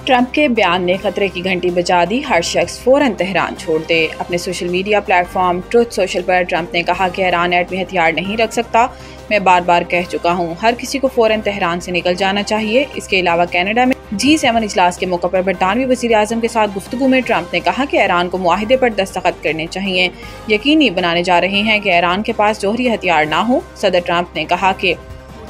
Trump के बयान ने खतरे की घंटी बजा दी। हर शख्स फ़ौरन तेहरान छोड़ दे। अपने social media platform truth social पर ट्रंप ने कहा कि ईरान एटमी हथियार नहीं रख सकता। मैं बार बार कह चुका हूँ, हर किसी को फ़ौरन तेहरान से निकल जाना चाहिए। इसके अलावा कनाडा में G7 इजलास के मौके पर बरतानवी वज़ीर आज़म के साथ गुफ्तगू में ट्रंप ने कहा कि ईरान को मुआहिदे पर दस्तखत करने चाहिए, यकीनी बनाने जा रहे हैं कि ईरान के पास जौहरी हथियार ना हो। सदर ट्रंप ने कहा कि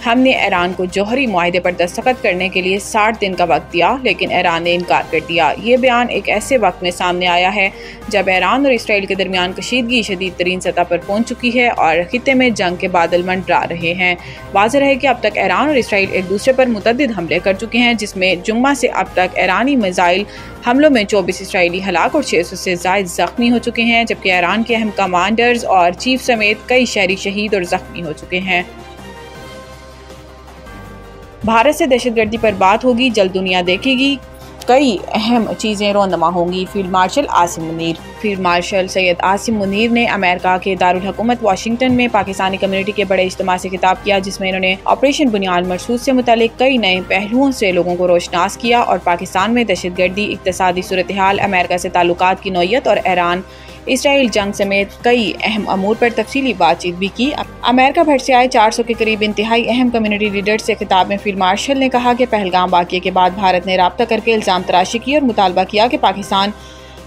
हमने ईरान को जौहरी मुआहिदे पर दस्तखत करने के लिए 60 दिन का वक्त दिया, लेकिन ईरान ने इनकार कर दिया। ये बयान एक ऐसे वक्त में सामने आया है जब ईरान और इसराइल के दरमियान कशीदगी शदीद तरीन सतह पर पहुंच चुकी है और खित्ते में जंग के बादल मंडरा रहे हैं। वाज़ेह है कि अब तक ईरान और इसराइल एक दूसरे पर मुतअद्दिद हमले कर चुके हैं, जिसमें जुम्मा से अब तक ईरानी मिसाइल हमलों में 24 इसराइली हलाक और 600 से ज़ायद ज़ख्मी हो चुके हैं, जबकि ईरान के अहम कमांडर्स और चीफ समेत कई शहरी शहीद और ज़ख्मी हो चुके हैं। भारत से दहशतगर्दी पर बात होगी, जल्द दुनिया देखेगी, कई अहम चीज़ें रोनमा होंगी। Field marshal Asim Munir. Field marshal Syed Asim Munir ने अमेरिका के दारुल हुकूमत वाशिंगटन में पाकिस्तानी कम्युनिटी के बड़े इज्तिमा से खिताब किया, जिसमें इन्होंने ऑपरेशन बुनियाद मरसूद से मुतालिक कई नए पहलुओं से लोगों को रोशनास किया और पाकिस्तान में दहशतगर्दी, इक़्तिसादी सूरत हाल, अमेरिका से ताल्लुकात की नौयत और ईरान इसराइल जंग समेत कई अहम अमूर पर तफसीली बातचीत भी की। अमेरिका भर से आए 400 के करीब इंतहाई अहम कम्युनिटी लीडर्स से खिताब में फील्ड मार्शल ने कहा कि पहलगाम वाक़ये के बाद भारत ने राब्ता करके इल्ज़ाम तराशी की और मुतालबा किया कि पाकिस्तान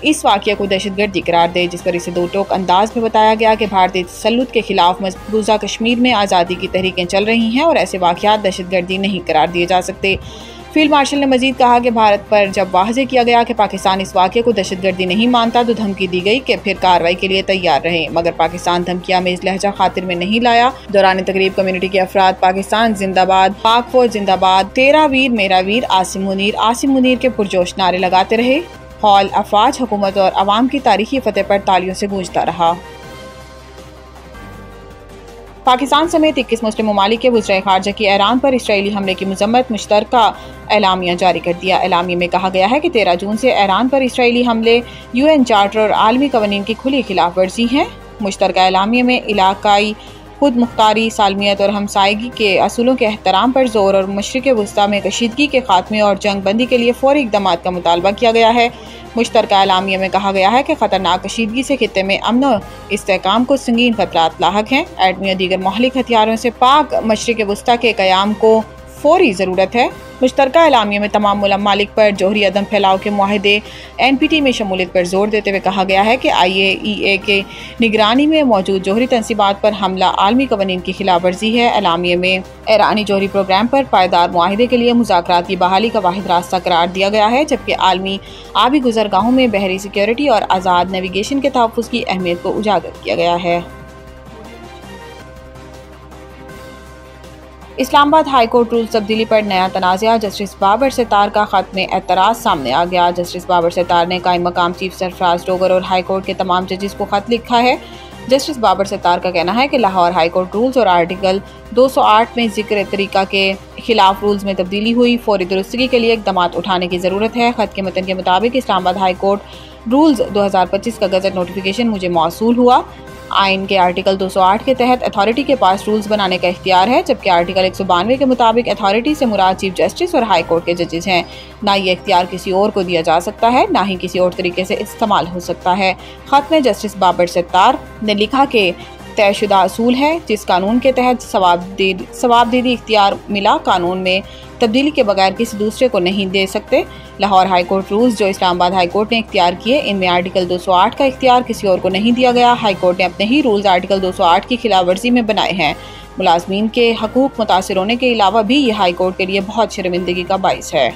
इस वाक़ये को दहशतगर्दी करार दे, जिस पर इसे दो टोक अंदाज में बताया गया कि भारतीय तसल्लुत के खिलाफ मकबूजा कश्मीर में आज़ादी की तहरीकें चल रही हैं और ऐसे वाक़यात दहशतगर्दी नहीं करार दिए जा सकते। फील्ड मार्शल ने मजीद कहा कि भारत पर जब वाज़ेह किया गया कि पाकिस्तान इस वाक़ये को दहशतगर्दी नहीं मानता तो धमकी दी गई कि फिर कार्रवाई के लिए तैयार रहे, मगर पाकिस्तान धमकियां में इस लहजा खातिर में नहीं लाया। दौरान तकरीब कम्युनिटी के अफराद पाकिस्तान जिंदाबाद, पाक फौज जिंदाबाद, तेरा वीर मेरा वीर, आसिम मुनीर के पुरजोश नारे लगाते रहे। हॉल अफवाज, हुकूमत और अवाम की तारीखी फतेह पर तालियों से गूंजता रहा। पाकिस्तान समेत 21 मुस्लिम ममालिक के वज़ीर ख़ारजा की ईरान पर इसराइली हमले की मज़म्मत मुश्तरका एलामिया जारी कर दिया। एलामिया में कहा गया है कि 13 जून से ईरान पर इसराइली हमले UN चार्टर और आलमी कवानीन की खुली खिलाफ वर्जी हैं। मुश्तरका एलामिया में इलाकाई खुद मुख्तारी, सालमियत और हमसायगी के असूलों के एहतराम पर जोर और मशरिक़ वस्ता में कशीदगी के खात्मे और जंग बंदी के लिए फौरी इक़दामात का मुतालबा किया गया है। मुश्तरका एलामिया में कहा गया है कि ख़तरनाक कशीदगी से खित्ते में अमन और इस्तेहकाम को संगीन खतरात लाहक हैं। एटमी और दीगर मोहलिक हथियारों से पाक मशरिक़ वस्ता के क़याम को फौरी ज़रूरत है। मुश्तरका एलामिया में तमाम ममालिक पर जौहरी अदम फैलाव के मुआहदे NPT में शमूलियत पर जोर देते हुए कहा गया है कि IAEA के निगरानी में मौजूद जौहरी तनसीबात पर हमला आलमी कवानीन की खिलाफ वर्जी है। एलामिया में ईरानी जौहरी प्रोग्राम पर पायदार मुआहदे के लिए मुज़ाकरात की बहाली का वाहिद रास्ता करार दिया गया है, जबकि आलमी आबी गुजरगाहों में बहरी सिक्योरिटी और आज़ाद नेविगेशन के तहफ़्फ़ुज़ की अहमियत को उजागर किया गया है। इस्लामाबाद हाई कोर्ट रूल्स तब्दीली पर नया तनाज़ा। जस्टिस बाबर सितार का ख़त में एतराज़ सामने आ गया। जस्टिस बाबर सितार ने कायम मकाम चीफ सरफराज डोगर और हाई कोर्ट के तमाम जजेस को ख़त लिखा है। जस्टिस बाबर सितार का कहना है कि लाहौर हाई कोर्ट रूल्स और आर्टिकल 208 में जिक्र तरीका के खिलाफ रूल्स में तब्दीली हुई, फौरी दुरुस्तगी के लिए इक़दामात उठाने की ज़रूरत है। ख़त के मतन के मुताबिक इस्लामाबाद हाई कोर्ट रूल्स 2025 का गज़ट नोटिफिकेशन मुझे मौसूल हुआ। आइन के आर्टिकल 208 के तहत अथॉरिटी के पास रूल्स बनाने का इख्तियार है, जबकि आर्टिकल 192 के मुताबिक अथॉरिटी से मुराद चीफ जस्टिस और हाई कोर्ट के जजेस हैं। ना ये इख्तियार किसी और को दिया जा सकता है, ना ही किसी और तरीके से इस्तेमाल हो सकता है। खत में जस्टिस बाबर सितार ने लिखा कि तयशुदा असूल है जिस कानून के तहत सवाबदीदी इख्तियार मिला, कानून में तब्दीली के बगैर किसी दूसरे को नहीं दे सकते। लाहौर हाई कोर्ट रूल्स जो इस्लामाबाद हाई कोर्ट ने इख्तियार किए, इनमें आर्टिकल 208 का इख्तियार किसी और को नहीं दिया गया। हाई कोर्ट ने अपने ही रूल्स आर्टिकल 208 की खिलाफ वर्जी में बनाए हैं। मुलाजमीन के हकूक मुतासिर होने के अलावा भी ये हाई कोर्ट के लिए बहुत शर्मिंदगी का बाइस है।